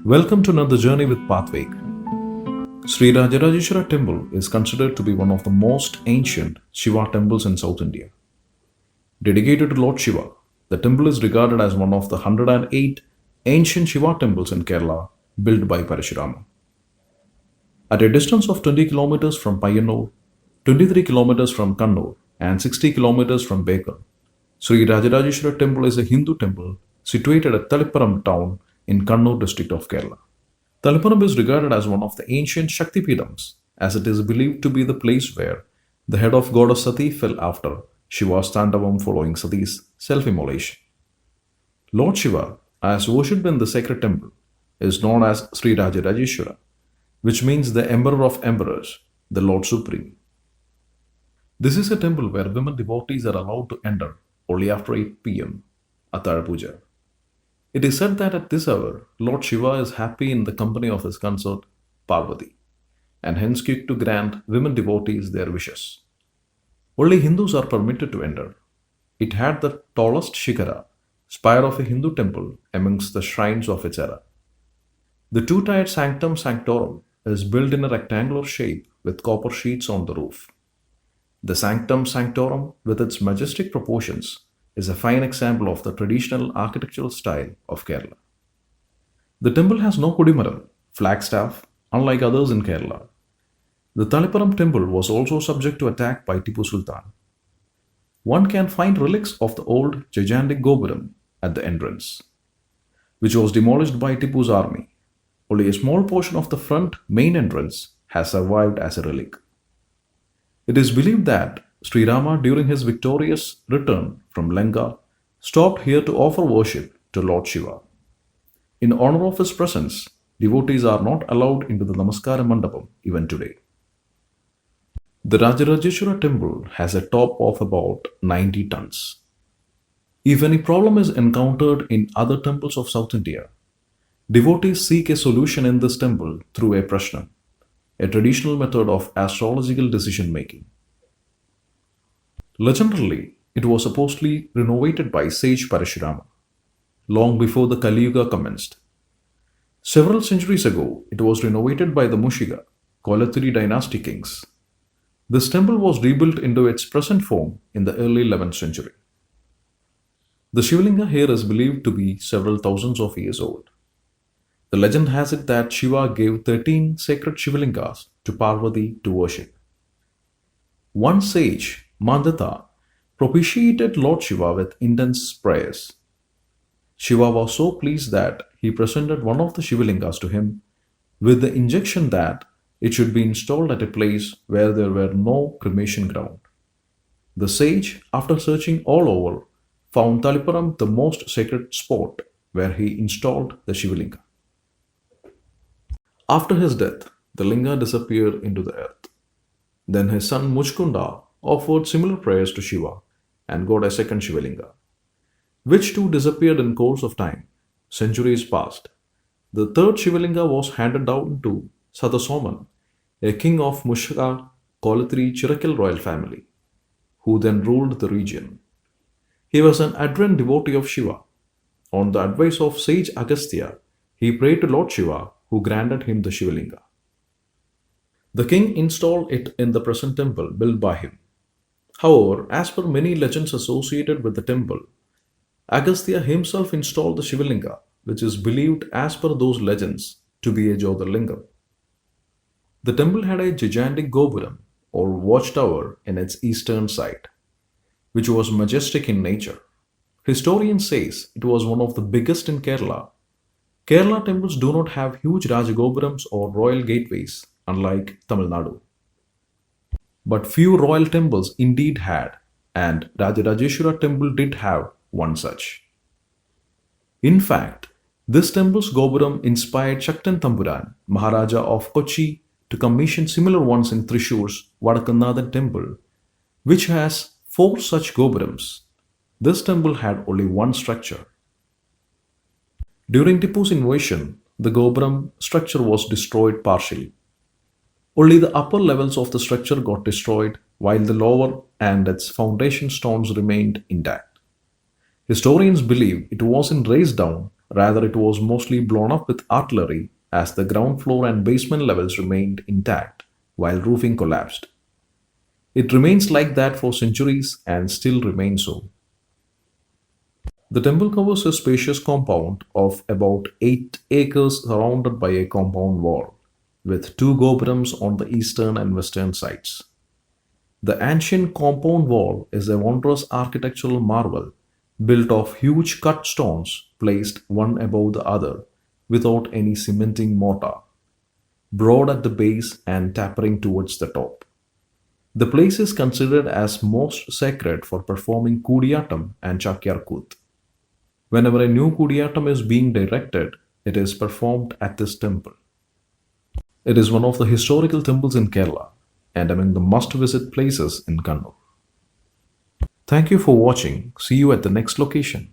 Welcome to another journey with Pathway. Sri Raja Rajeswara temple is considered to be one of the most ancient Shiva temples in South India. Dedicated to Lord Shiva, the temple is regarded as one of the 108 ancient Shiva temples in Kerala built by Parashurama. At a distance of 20 kilometers from Payyanur, 23 kilometers from Kannur, and 60 kilometers from Bekal, Sri Raja Rajeswara temple is a Hindu temple situated at Talipparam town in Kannur district of Kerala. Talipparam is regarded as one of the ancient Shakti Peethams, as it is believed to be the place where the head of goddess Sati fell after Shiva's Tandavam following Sati's self-immolation. Lord Shiva, as worshipped in the sacred temple, is known as Sri Raja Rajeswara, which means the Emperor of Emperors, the Lord Supreme. This is a temple where women devotees are allowed to enter only after 8 pm, Atara Puja. It is said that at this hour, Lord Shiva is happy in the company of his consort Parvati, and hence quick to grant women devotees their wishes. Only Hindus are permitted to enter. It had the tallest shikara, spire of a Hindu temple amongst the shrines of its era. The two-tiered sanctum sanctorum is built in a rectangular shape with copper sheets on the roof. The sanctum sanctorum, with its majestic proportions, is a fine example of the traditional architectural style of Kerala. The temple has no Kudimaram, flagstaff, unlike others in Kerala. The Talipparam temple was also subject to attack by Tipu Sultan. One can find relics of the old gigantic Gopuram at the entrance, which was demolished by Tipu's army. Only a small portion of the front main entrance has survived as a relic. It is believed that Sri Rama, during his victorious return from Lanka, stopped here to offer worship to Lord Shiva. In honor of his presence, devotees are not allowed into the Namaskara Mandapam even today. The Raja Rajeswara temple has a top of about 90 tons. If any problem is encountered in other temples of South India, devotees seek a solution in this temple through a prashna, a traditional method of astrological decision making. Legendarily, it was supposedly renovated by sage Parashurama, long before the Kali Yuga commenced. Several centuries ago, it was renovated by the Mushiga, Kolaturi dynasty kings. This temple was rebuilt into its present form in the early 11th century. The Shivaalinga here is believed to be several thousands of years old. The legend has it that Shiva gave 13 sacred Shivaalingas to Parvati to worship. One sage, Mandata, propitiated Lord Shiva with intense prayers. Shiva was so pleased that he presented one of the Shivaalingas to him with the injunction that it should be installed at a place where there were no cremation ground. The sage, after searching all over, found Talipparam the most sacred spot where he installed the Shivalinga. After his death, the linga disappeared into the earth. Then his son Muchkunda offered similar prayers to Shiva and got a second Shivalinga, which too disappeared in course of time. Centuries passed. The third Shivalinga was handed down to Sada Soman, a king of Mushka Kolatri Chirakil royal family, who then ruled the region. He was an ardent devotee of Shiva. On the advice of sage Agastya, he prayed to Lord Shiva, who granted him the Shivalinga. The king installed it in the present temple built by him. However, as per many legends associated with the temple, Agastya himself installed the Shivalinga, which is believed as per those legends to be a Jyotirlingam. The temple had a gigantic Gopuram or watchtower in its eastern side, which was majestic in nature. Historians say it was one of the biggest in Kerala. Kerala temples do not have huge Rajagopurams or royal gateways, unlike Tamil Nadu. But few royal temples indeed had, and Raja Rajeswara temple did have one such. In fact, this temple's Gopuram inspired Shaktan Tampuran, Maharaja of Kochi, to commission similar ones in Thrissur's Vadakannathan temple, which has 4 such Gopurams. This temple had only one structure. During Tipu's invasion, the Gopuram structure was destroyed partially. Only the upper levels of the structure got destroyed, while the lower and its foundation stones remained intact. Historians believe it wasn't razed down, Rather, it was mostly blown up with artillery as the ground floor and basement levels remained intact while roofing collapsed. It remains like that for centuries and still remains so. The temple covers a spacious compound of about 8 acres surrounded by a compound wall, with two gopurams on the eastern and western sides. The ancient compound wall is a wondrous architectural marvel built of huge cut stones placed one above the other without any cementing mortar, broad at the base and tapering towards the top. The place is considered as most sacred for performing Kudiyatam and Chakyarkut. Whenever a new Kudiyatam is being directed, it is performed at this temple. It is one of the historical temples in Kerala and among the must visit places in Kannur. Thank you for watching. See you at the next location.